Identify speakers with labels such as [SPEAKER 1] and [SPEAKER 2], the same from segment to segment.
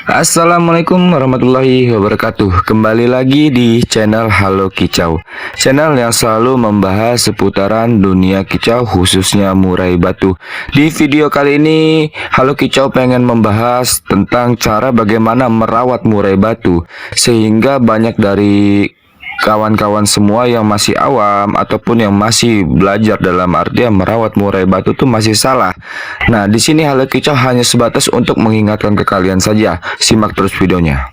[SPEAKER 1] Assalamualaikum warahmatullahi wabarakatuh. Kembali lagi di channel Halo Kicau, channel yang selalu membahas seputaran dunia kicau, khususnya murai batu. Di video kali ini Halo Kicau pengen membahas tentang cara bagaimana merawat murai batu, sehingga banyak dari kawan-kawan semua yang masih awam ataupun yang masih belajar dalam artian merawat murai batu tuh masih salah. Nah, di sini Halo Kicau hanya sebatas untuk mengingatkan ke kalian saja. Simak terus videonya.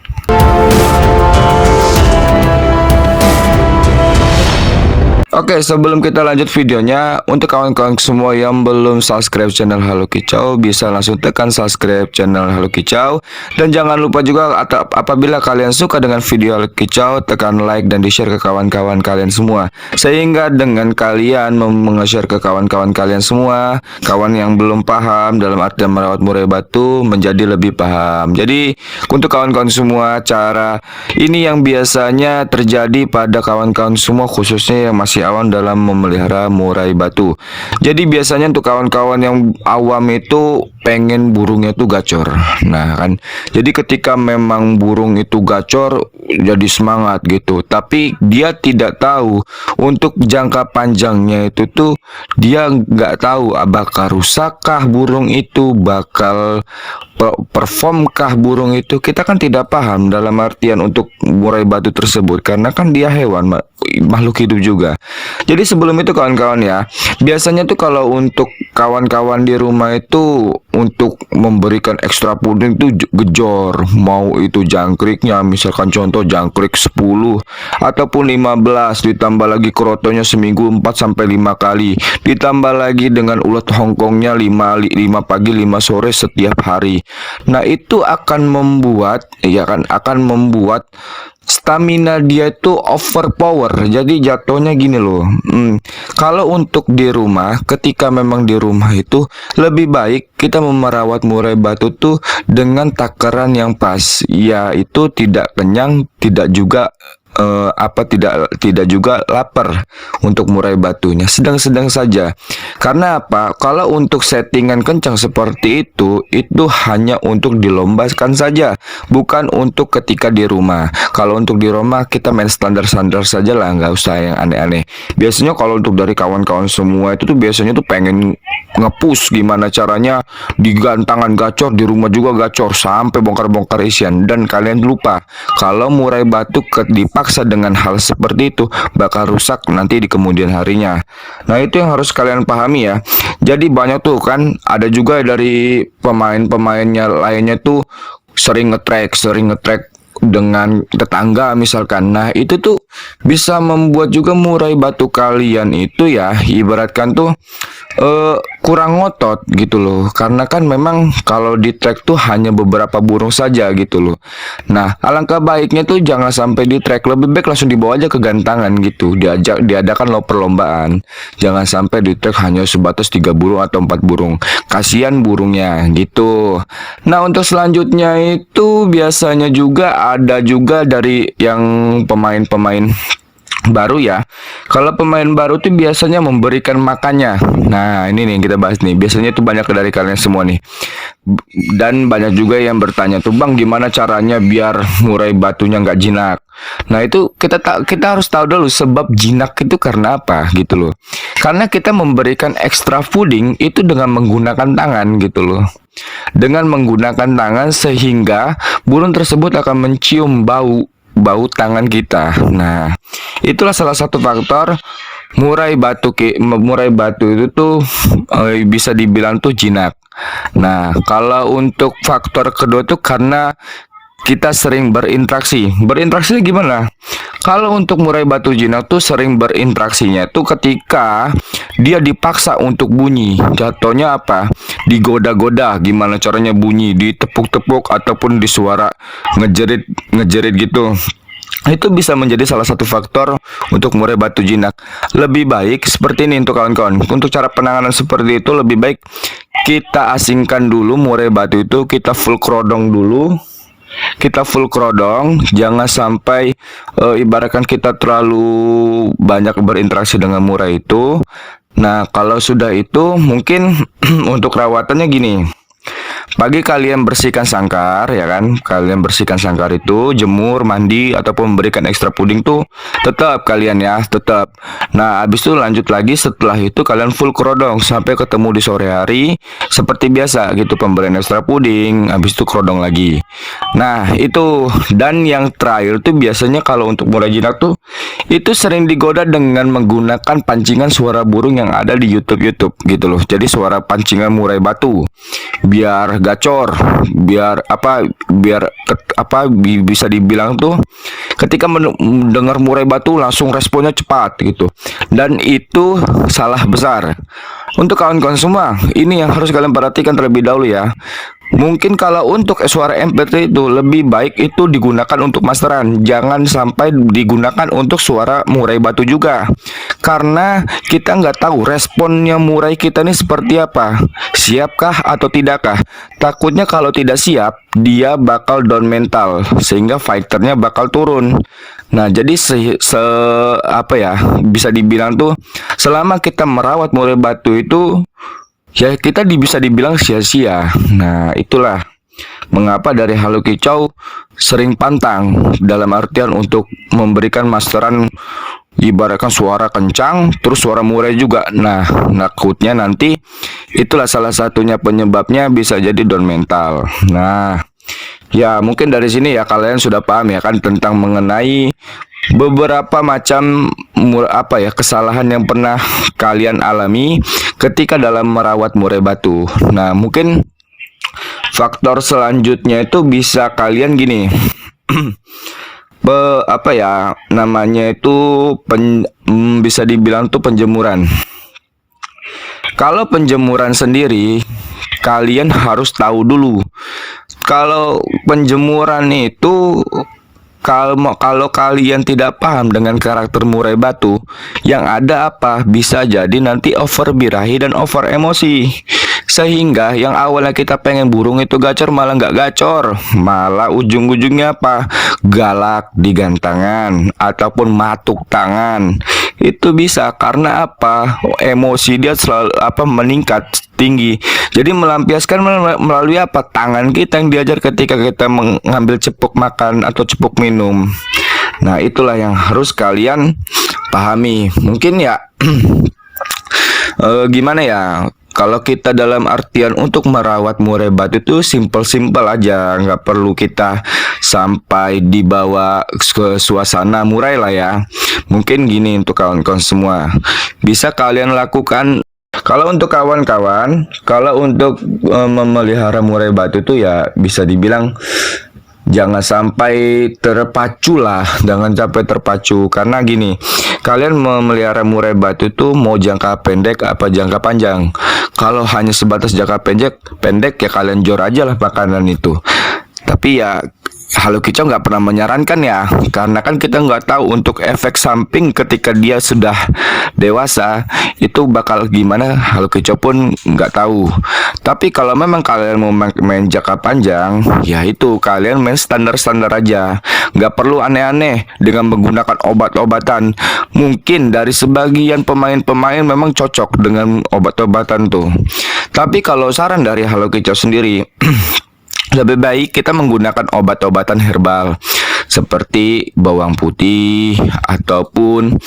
[SPEAKER 1] Oke, sebelum kita lanjut videonya, untuk kawan-kawan semua yang belum subscribe channel Halo Kicau, bisa langsung tekan subscribe channel Halo Kicau. Dan jangan lupa juga apabila kalian suka dengan video Halo Kicau, tekan like dan di-share ke kawan-kawan kalian semua. Sehingga dengan kalian meng-share ke kawan-kawan kalian semua, kawan yang belum paham dalam artian merawat murai batu menjadi lebih paham. Jadi, untuk kawan-kawan semua, cara ini yang biasanya terjadi pada kawan-kawan semua, khususnya yang masih awam dalam memelihara murai batu. Jadi biasanya untuk kawan-kawan yang awam itu pengen burungnya itu gacor. Nah kan, jadi ketika memang burung itu gacor, jadi semangat gitu. Tapi dia tidak tahu untuk jangka panjangnya itu tuh dia nggak tahu bakal rusakkah burung itu, bakal performkah burung itu. Kita kan tidak paham dalam artian untuk murai batu tersebut, karena kan dia hewan, makhluk hidup juga. Jadi sebelum itu kawan-kawan ya, biasanya tuh kalau untuk kawan-kawan di rumah itu untuk memberikan ekstra puding tuh gejor, mau itu jangkriknya, misalkan contoh jangkrik 10 ataupun 15, ditambah lagi krotonya seminggu 4 sampai 5 kali, ditambah lagi dengan ulat hongkongnya 5 pagi 5 sore setiap hari. Nah, itu akan membuat stamina dia itu overpower. Jadi jatuhnya gini loh. Kalau untuk di rumah, ketika memang di rumah itu lebih baik kita merawat murai batu tuh dengan takaran yang pas. Ya, itu tidak kenyang, tidak juga tidak juga lapar untuk murai batunya, sedang-sedang saja. Karena apa? Kalau untuk settingan kencang seperti itu hanya untuk dilombakan saja, bukan untuk ketika di rumah. Kalau untuk di rumah kita main standar-standar saja lah, nggak usah yang aneh-aneh. Biasanya kalau untuk dari kawan-kawan semua itu tuh biasanya tuh pengen ngepush gimana caranya di gantangan gacor, di rumah juga gacor, sampai bongkar-bongkar isian. Dan kalian lupa kalau murai batu dipaksa dengan hal seperti itu bakal rusak nanti di kemudian harinya. Nah, itu yang harus kalian pahami ya. Jadi banyak tuh kan, ada juga dari pemain-pemainnya lainnya tuh sering nge-track dengan tetangga misalkan. Nah, itu tuh bisa membuat juga murai batu kalian itu ya, ibaratkan tuh kurang ngotot gitu loh. Karena kan memang kalau di track tuh hanya beberapa burung saja gitu loh. Nah, alangkah baiknya tuh jangan sampai di track, lebih baik langsung dibawa aja ke gantangan gitu. Diadakan lo perlombaan. Jangan sampai di track hanya sebatas 3 burung atau 4 burung. Kasihan burungnya gitu. Nah, untuk selanjutnya itu biasanya juga ada juga dari yang pemain-pemain baru ya. Kalau pemain baru tuh biasanya memberikan makannya. Nah, ini nih yang kita bahas nih. Biasanya tuh banyak dari kalian semua nih. Dan banyak juga yang bertanya tuh, "Bang, gimana caranya biar murai batunya nggak jinak?" Nah, itu kita harus tahu dulu sebab jinak itu karena apa gitu loh. Karena kita memberikan extra fooding itu dengan menggunakan tangan gitu loh. Dengan menggunakan tangan sehingga burung tersebut akan mencium bau tangan kita. Nah, itulah salah satu faktor murai batu itu tuh bisa dibilang tuh jinak. Nah, kalau untuk faktor kedua tuh karena kita sering berinteraksi. Berinteraksinya gimana? Kalau untuk murai batu jinak tuh sering berinteraksinya tuh ketika dia dipaksa untuk bunyi. Jatuhnya apa? Digoda-goda, gimana caranya bunyi, ditepuk-tepuk ataupun di suara ngejerit gitu. Itu bisa menjadi salah satu faktor untuk murai batu jinak. Lebih baik seperti ini untuk kawan-kawan. Untuk cara penanganan seperti itu lebih baik kita asingkan dulu murai batu itu, kita full kerodong dulu. Jangan sampai ibaratkan kita terlalu banyak berinteraksi dengan murai itu. Nah, kalau sudah itu mungkin untuk rawatannya gini. Pagi kalian bersihkan sangkar, ya kan? Kalian bersihkan sangkar itu, jemur, mandi, ataupun memberikan ekstra puding tuh tetap kalian ya, tetap. Nah, habis itu lanjut lagi, setelah itu kalian full kerodong sampai ketemu di sore hari seperti biasa gitu, pemberian ekstra puding, habis itu kerodong lagi. Nah, itu. Dan yang terakhir tuh biasanya kalau untuk murai jinak tuh itu sering digoda dengan menggunakan pancingan suara burung yang ada di YouTube gitu loh. Jadi suara pancingan murai batu biar gacor, biar apa, bisa dibilang tuh ketika mendengar murai batu langsung responnya cepat gitu. Dan itu salah besar. Untuk kawan-kawan semua, ini yang harus kalian perhatikan terlebih dahulu ya. Mungkin kalau untuk suara MP3 itu lebih baik itu digunakan untuk masteran, jangan sampai digunakan untuk suara murai batu juga. Karena kita nggak tahu responnya murai kita ini seperti apa, siapkah atau tidakkah. Takutnya kalau tidak siap, dia bakal down mental sehingga fighternya bakal turun. Nah, jadi bisa dibilang tuh selama kita merawat murai batu itu ya kita bisa dibilang sia-sia. Nah, itulah mengapa dari Halo Kicau sering pantang dalam artian untuk memberikan masteran ibaratkan suara kencang terus suara murai juga. Nah, takutnya nanti itulah salah satunya penyebabnya bisa jadi down mental. Nah, ya mungkin dari sini ya kalian sudah paham ya kan tentang mengenai beberapa macam kesalahan yang pernah kalian alami ketika dalam merawat murai batu. Nah, mungkin faktor selanjutnya itu bisa kalian gini. Namanya itu bisa dibilang tuh penjemuran. Kalau penjemuran sendiri kalian harus tahu dulu. Kalau penjemuran itu kalau kalian tidak paham dengan karakter murai batu, yang ada apa? Bisa jadi nanti over birahi dan over emosi. Sehingga yang awalnya kita pengen burung itu gacor malah nggak gacor. Malah ujung-ujungnya apa? Galak di gantangan ataupun matuk tangan. Itu bisa karena apa? Emosi dia selalu meningkat tinggi. Jadi melampiaskan melalui apa? Tangan kita yang diajar ketika kita mengambil cepuk makan atau cepuk minum. Nah, itulah yang harus kalian pahami. Mungkin ya gimana ya? Kalau kita dalam artian untuk merawat murai batu itu simple-simple aja, nggak perlu kita sampai dibawa ke suasana murai lah ya. Mungkin gini untuk kawan-kawan semua, bisa kalian lakukan. Kalau untuk kawan-kawan, kalau untuk memelihara murai batu itu ya bisa dibilang jangan sampai terpacu lah, jangan sampai terpacu. Karena gini, kalian memelihara murai batu itu mau jangka pendek apa jangka panjang. Kalau hanya sebatas jangka pendek ya kalian jor aja lah makanan itu. Tapi ya Halo Kicau nggak pernah menyarankan ya, karena kan kita nggak tahu untuk efek samping ketika dia sudah dewasa itu bakal gimana. Halo Kicau pun nggak tahu. Tapi kalau memang kalian mau main jangka panjang, ya itu kalian main standar-standar aja, nggak perlu aneh-aneh dengan menggunakan obat-obatan. Mungkin dari sebagian pemain-pemain memang cocok dengan obat-obatan tuh. Tapi kalau saran dari Halo Kicau sendiri lebih baik kita menggunakan obat-obatan herbal seperti bawang putih ataupun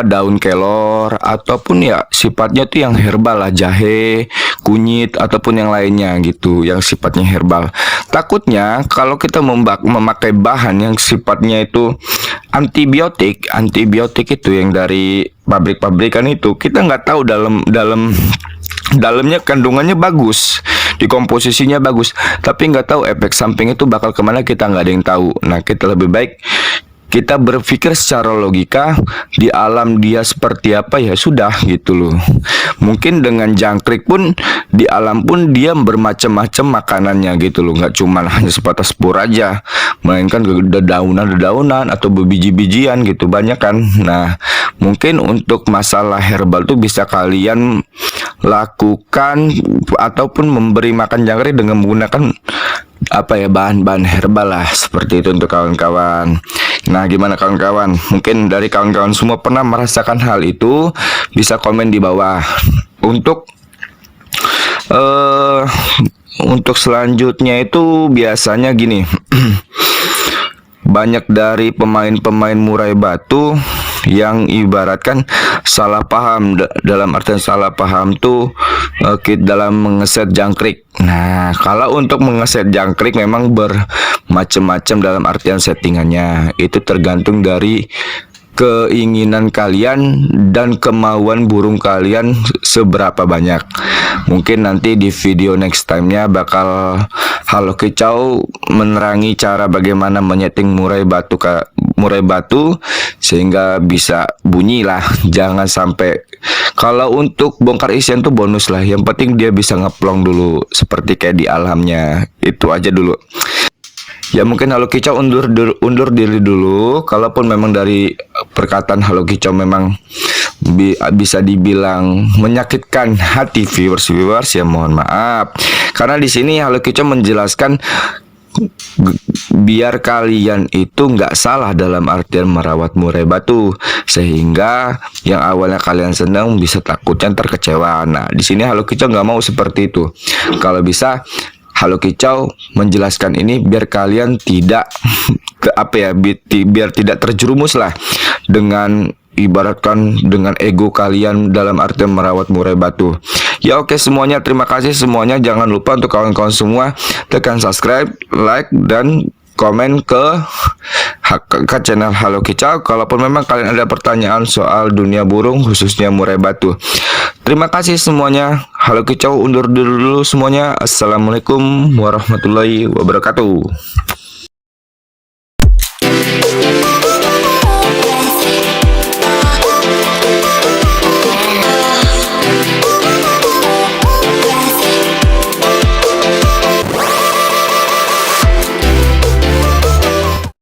[SPEAKER 1] daun kelor ataupun ya sifatnya tuh yang herbal lah, jahe, kunyit ataupun yang lainnya gitu yang sifatnya herbal. Takutnya kalau kita memakai bahan yang sifatnya itu antibiotik itu yang dari pabrik-pabrikan itu, kita nggak tahu dalamnya kandungannya bagus, di komposisinya bagus, tapi nggak tahu efek samping itu bakal kemana, kita nggak ada yang tahu. Nah, kita lebih baik kita berpikir secara logika, di alam dia seperti apa ya sudah gitu loh. Mungkin dengan jangkrik pun di alam pun dia bermacam-macam makanannya gitu loh, nggak cuma hanya sebatas pur aja, melainkan dedaunan atau biji-bijian gitu banyak kan. Nah, mungkin untuk masalah herbal tuh bisa kalian lakukan ataupun memberi makan jangkrik dengan menggunakan bahan-bahan herbal lah, seperti itu untuk kawan-kawan. Nah, gimana kawan-kawan? Mungkin dari kawan-kawan semua pernah merasakan hal itu, bisa komen di bawah. Untuk untuk selanjutnya itu biasanya gini. Banyak dari pemain-pemain murai batu yang ibaratkan salah paham, dalam artian salah paham tuh dalam mengeset jangkrik. Nah, kalau untuk mengeset jangkrik memang bermacam-macam dalam artian settingannya. Itu tergantung dari keinginan kalian dan kemauan burung kalian seberapa banyak. Mungkin nanti di video next time-nya bakal Halo Kicau menerangi cara bagaimana menyeting murai batu sehingga bisa bunyi lah. Jangan sampai, kalau untuk bongkar isian tuh bonus lah. Yang penting dia bisa ngeplong dulu seperti kayak di alamnya. Itu aja dulu. Ya mungkin Halo Kicau undur diri dulu. Kalaupun memang dari perkataan Halo Kicau memang bisa dibilang menyakitkan hati viewers ya mohon maaf. Karena di sini Halo Kicau menjelaskan biar kalian itu nggak salah dalam artian merawat murai batu, sehingga yang awalnya kalian senang bisa takutnya terkecewa. Nah di sini Halo Kicau nggak mau seperti itu. Kalau bisa Halo Kicau menjelaskan ini biar kalian tidak biar tidak terjerumus lah dengan ibaratkan dengan ego kalian dalam artian merawat murai batu. Ya oke semuanya, terima kasih semuanya. Jangan lupa untuk kawan-kawan semua tekan subscribe, like dan komen ke channel Halo Kicau. Kalaupun memang kalian ada pertanyaan soal dunia burung khususnya murai batu. Terima kasih semuanya. Halo Kicau undur dulu semuanya. Assalamualaikum warahmatullahi wabarakatuh.